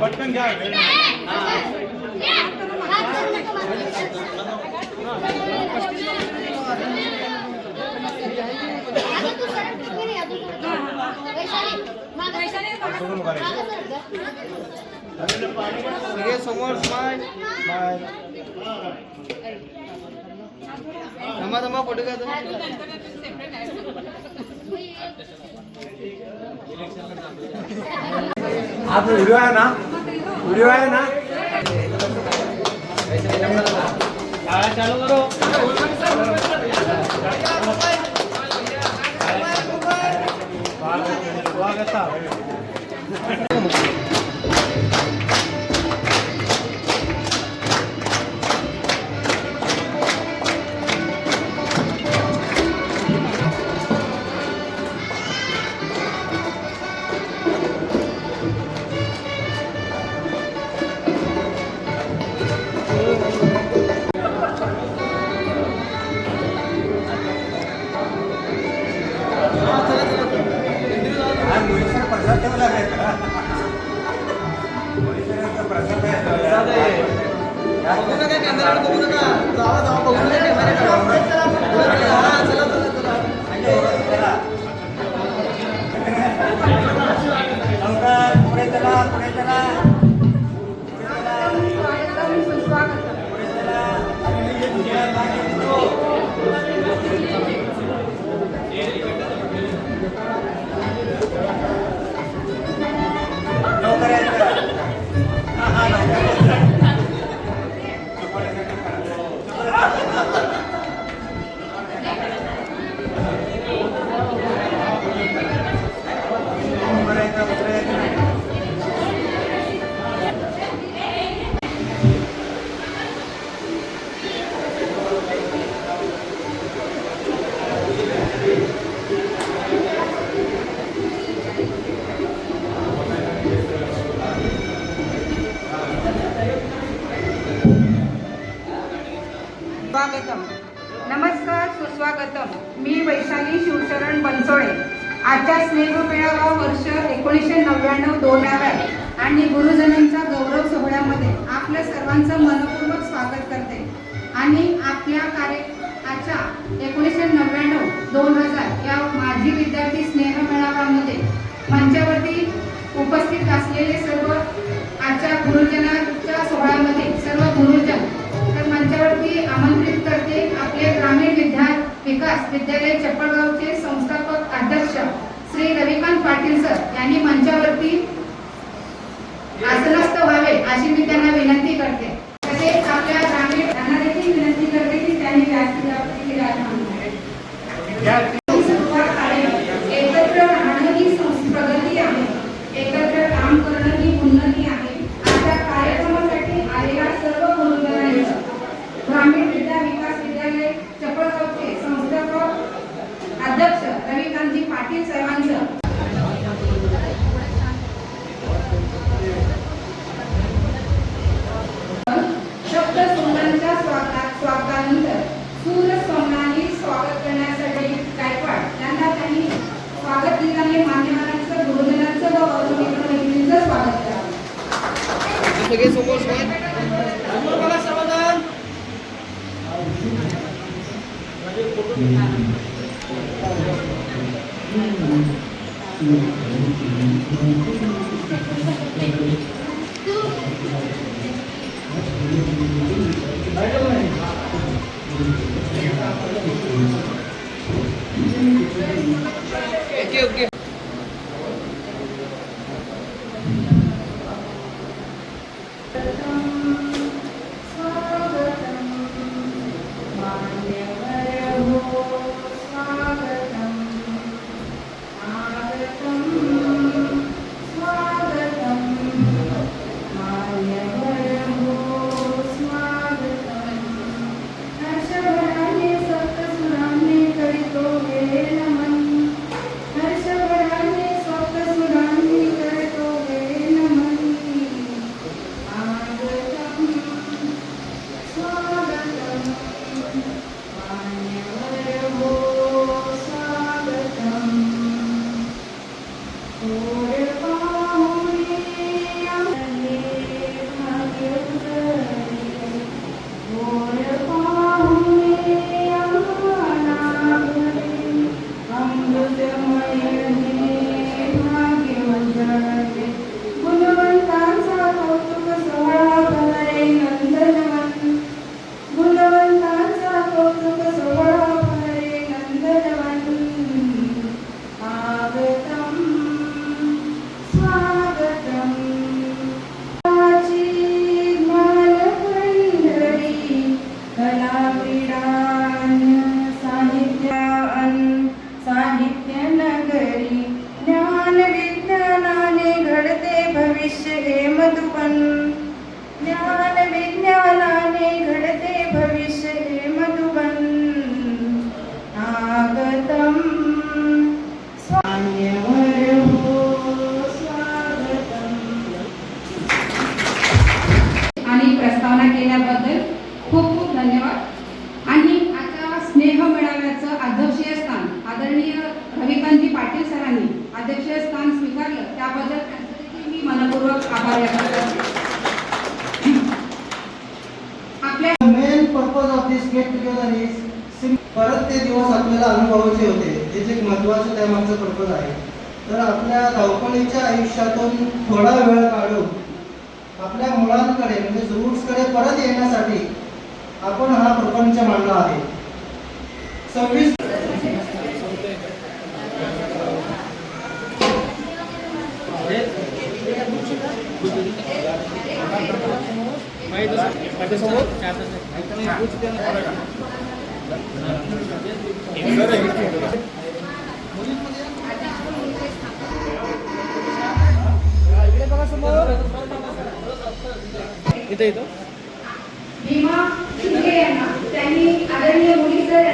पटकन घ्या. सगळे समोर स्माइल स्माइल. थांबा थांबा फोटो घ्या. आप व्हिडिओ आहे ना, व्हिडिओ आहे ना. चालू करो. स्वागत स्वागतम. नमस्कार, सुस्वागतम. मी वैशाली शिवशरण बनसोडे आजच्या स्नेहमेळावा वर्ष 1999 आणि गुरुजनांच्या गौरव सोहळ्यामध्ये आपल्या सर्वांचं मनपूर्वक स्वागत करते आणि आपल्या आजच्या 1999-2000 या माजी विद्यार्थी स्नेहमेळाव्यामध्ये मंचावरती उपस्थित असलेले सर्व आजच्या गुरुजनांच्या सोहळ्यामध्ये सर्व गुरुजन तर मंचावरती आमंत्रित करते आपले ग्रामीण विकास विद्यालय चप्पळगावचे संस्थापक अध्यक्ष श्री रविकांत पाटील सर यांनी मंचावरती आसनस्थ व्हावे अशी मी त्यांना विनंती करते. तसेच आपल्या ग्रामीण यांना देखील विनंती करते की त्यांनी व्यासपीठावरती एकत्र राहणं ही प्रगती आहे, एकत्र काम करणं ही उन्नती आहे. आजच्या कार्यक्रमासाठी आलेल्या सर्व गुरुजनांचं ग्रामीण विकास विद्यालय चप्पळगावचे संस्थापक अध्यक्ष रविकांतजी पाटील साहेबांचं स्वागतानंतर सूरस्वमनाने स्वागत करण्यासाठी गायकवाड यांना त्यांनी स्वागत गीताने मान्यवरांचं गुरुजनांचं व अतिथींचं स्वागत करावं. सगळे समोर स्वागत. Okay okay. हर्षभराने सप्तसुरांनी करीतो हे नमन. हर्ष परत ते दिवस आपल्याला अनुभवायचे होते. त्याचे एक महत्त्वाचं त्यामागचं पर्पज आहे. तर आपल्या धावपळीच्या आयुष्यातून थोडा वेळ काढून आपल्या मुलांकडे म्हणजे रूट्सकडे परत येण्यासाठी आपण हा प्रपंच मांडला आहे. 26 इथं भीमा शिंदे यांना त्यांनी आदरणीय मुली सर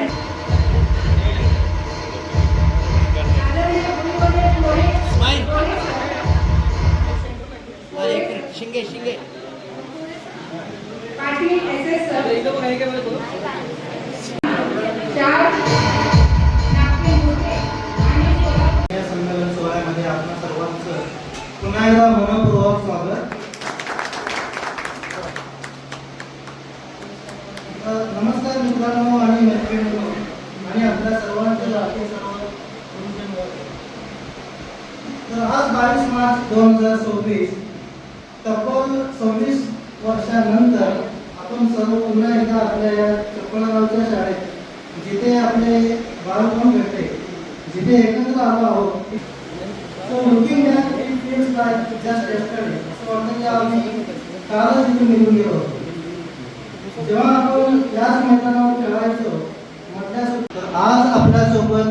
आदरणीय मुलीमध्ये शिंगे शिंगे पाटील SS सर इथं बघा हे काय बोलतो 4 नागपूर मुले आणि या संमेलन सोहळ्यामध्ये आपल्या सर्वांचं पुन्हा एकदा मनपूर्वक स्वागत. नमस्कार मित्रांनो आणि मैत्रिणींनो आणि आपल्या सर्वांचे लाडके सर्व गुरुजन. तर आज 22 मार्च 2026 तब्बल 26 वर्षानंतर आपण सर्व पुन्हा एकदा आपल्या या चपळगावच्या शाळेत जिथे आपले बालपण घडते जिथे एकत्र आलो आहोत. So looking back, it feels like just yesterday. असं वाटतं की आम्ही कालच इथून निघून गेलो होतो. जेव्हा आपण याच मैदानावर खेळायचो म्हटल्यास आज आपल्यासोबत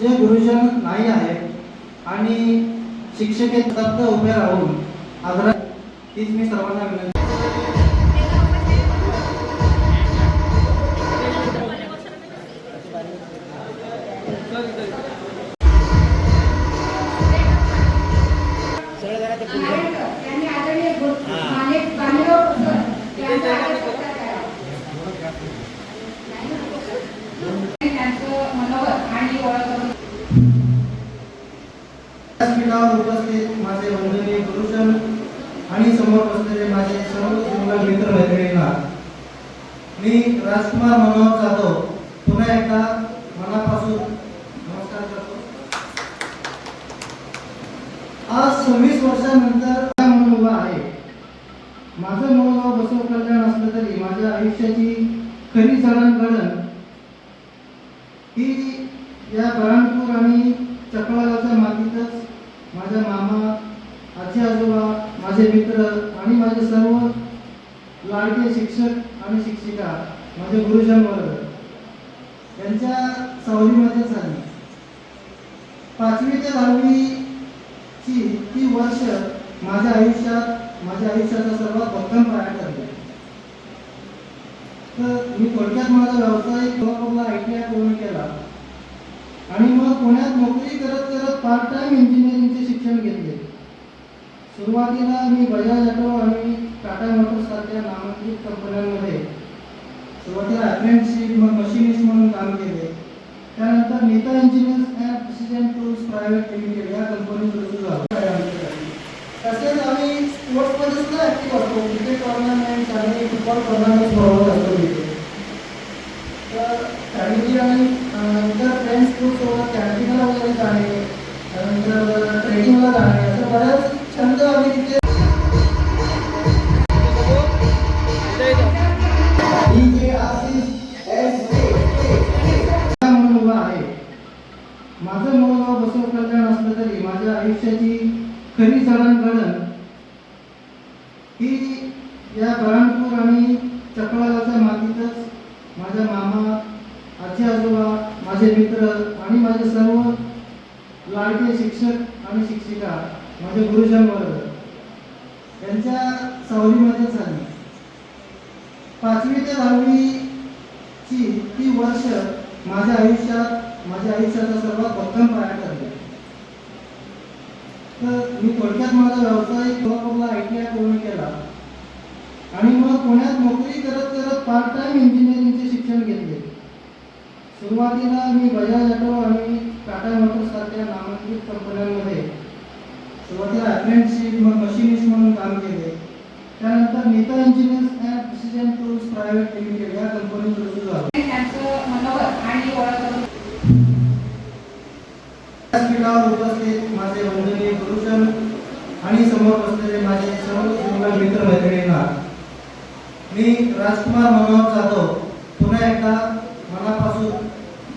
जे गुरुजन नाही आहेत आणि शिक्षक तप्त उभे राहून आदरा तीच मी सर्वांना विनंती. त्यांनी आदरणीय मानेक बांधव सर यांचा आदर सत्कार करा. त्यांचं मनोगत आणि ओळख करून व्यासपीठावर उपस्थित माझे वंदनीय गुरुजन आणि समोर बसलेले माझे सर्व जीवलग मित्र मैत्रिणींना मी राजकुमार मनोहर जाधव पुन्हा एकदा मनापासून नमस्कार करतो. आज 26 वर्षानंतर म्हणून उभा आहे. माझं मूळ गाव बसव कल्याण असलं तरी माझ्या आयुष्याची खरी जडणघडण ही या बऱ्हाणपूर आणि चपळगावच्या मातीतच माझ्या मामा, आजी आजोबा, माझे मित्र आणि माझे सर्व लाडके शिक्षक आणि शिक्षिका, माझे गुरुजन वर्ग यांच्या सावलीमध्ये झाली. 5वी ते 10वी ची ती वर्ष माझ्या आयुष्याचा सर्वात भक्कम पाया ठरले. तर मी थोडक्यात माझा व्यावसायिक कोल्हापूरला ITI पूर्ण केला आणि मग पुण्यात नोकरी करत करत पार्ट टाइम इंजिनिअरिंगचे शिक्षण घेतले. सुरुवातीला मी बजाज ऑटो आणि टाटा मोटर्स सारख्या नामांकित कंपन्यांमध्ये सुरुवातीला अप्रेंटिसशिप मग मशिनिस्ट म्हणून काम केले. त्यानंतर Nita engineers and precision tools private limited या कंपनीत रुजू झालो. तसेच आम्ही स्पोर्ट्समध्ये सुद्धा ॲक्टिव्ह असतो. क्रिकेट टुर्नामेंट आणि फुटबॉल टुर्नामेंट बरोबर असतो तिथे. तर फॅमिली आणि इतर फ्रेंड्स ग्रुपसोबत कॅन्टीनला वगैरे जाणे, त्यानंतर ट्रेकिंगला जाणे, असं बऱ्याच छंद आम्ही तिथे म्हणून उभा आहे. माझं मूळ गाव बसव कल्याण असलं तरी माझ्या आयुष्याची खरी जडणघडण ही या बऱ्हाणपूर आणि चपळगावच्या मातीतच माझ्या मामा, आजी आजोबा, माझे मित्र आणि माझे सर्व लाडके शिक्षक आणि शिक्षिका, माझे गुरुजन वर्ग यांच्या सावलीमध्ये झाली. 5वी ते 10वी ची ती वर्ष माझ्या आयुष्याचा सर्वात भक्कम पाया ठरले. तर मी थोडक्यात माझा व्यावसायिक कोल्हापूरला ITI पूर्ण केला आणि मग पुण्यात नोकरी करत करत पार्ट टाइम इंजिनिअरिंगचे शिक्षण घेतले. सुरुवातीला मी बजाज ऑटो आणि टाटा मोटर्स सारख्या नामांकित कंपन्यांमध्ये सुरुवातीला अप्रेंटिसशिप मग मशिनिस्ट म्हणून काम केले. त्यानंतर Nita engineers and precision tools private limited या कंपनीत रुजू झालो. त्यांचं मनोगत व्यासपीठावर उपस्थित माझे वंदनीय गुरुजन आणि समोर बसलेले माझे सर्व जीवलग मित्र मैत्रिणींना मी राजकुमार मनोहर जाधव पुन्हा एकदा मनापासून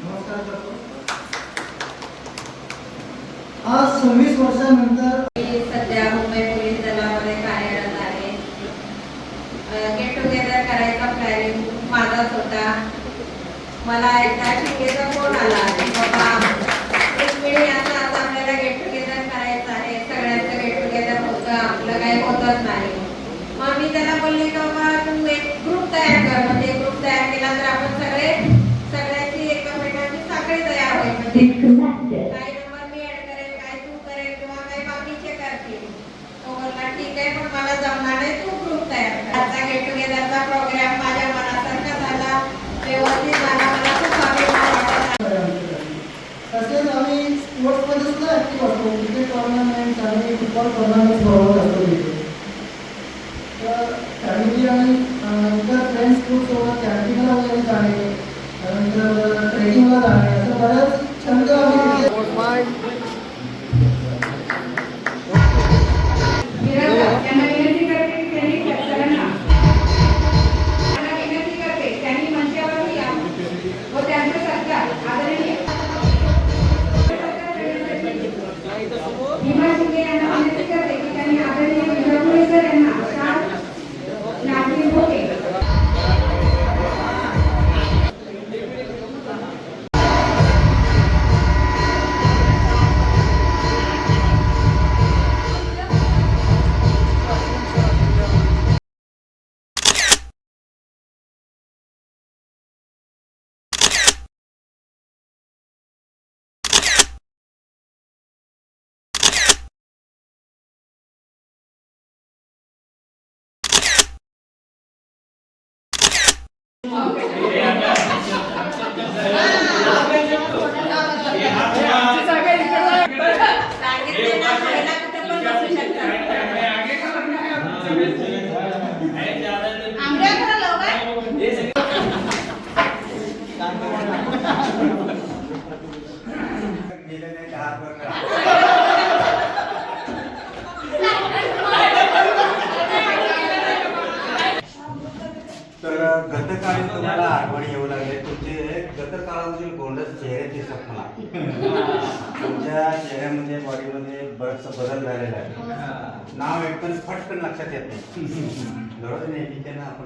नमस्कार करतो. आज 26 वर्षानंतर मी सध्या मुंबई पोलीस दलामध्ये कार्यरत आहे. गेट टुगेदर करायचा प्लॅनिंग माझाच होता. मला एकदा शिकेचा फोन आला की बाबा एक वेळी आता आपल्याला गेट टुगेदर करायचं आहे. सगळ्यांचं गेट टुगेदर होतं, आपलं काही होतच नाही. मग मी त्याला बोलले की बाबा तू एक ग्रुप तयार कर. म्हणजे ग्रुप तयार केला तर आपण सगळ्यांची एकमेकांची साखळी तयार होईल. म्हणजे काही नंबर मी ऍड करेल, काही तू करेल किंवा काही बाकीचे करतील. तो बोलला ठीक आहे, पण मला जमणार नाही, तू ग्रुप तयार कर. आजचा गेट टुगेदरचा प्रोग्राम माझ्या मनासारखा झाला, व्यवस्थित झाला. मला खूप अभिमान वाटला. तसेच आम्ही स्पोर्ट्समध्ये सुद्धा ॲक्टिव्ह असतो. क्रिकेट टुर्नामेंट आणि फुटबॉल टुर्नामेंट बरोबर असतो तिथे. तर फॅमिली आणि इतर फ्रेंड्स ग्रुपसोबत कॅम्पिंगला वगैरे जाणे, त्यानंतर ट्रेकिंगला जाणे, असं बऱ्याच छंद आम्ही तिथे त्यांना विनंती करते की त्यांनी सरांना विनंती करते त्यांनी मंचावर यावं व त्यांचं सत्कार आदरणीय भीमा शिंदे यांना विनंती करते की त्यांनी आदरणीय विजयपुरे सर यांना साथ नागरिक होते. सांगितले ना, खायला कुठं पण बसू शकतात. आंब्या खरं लवकर तर गतकाळी तुम्हाला आठवणी येऊ लागले. तुमचे गतकाळामधील गोंडस चेहऱ्याचे स्वप्न तुमच्या चेहऱ्यामध्ये बॉडीमध्ये बरंचसा बदल झालेला आहे. नाव एकदम फटकन लक्षात येत नाही. बरोबर नाही ठीक आहे ना आपण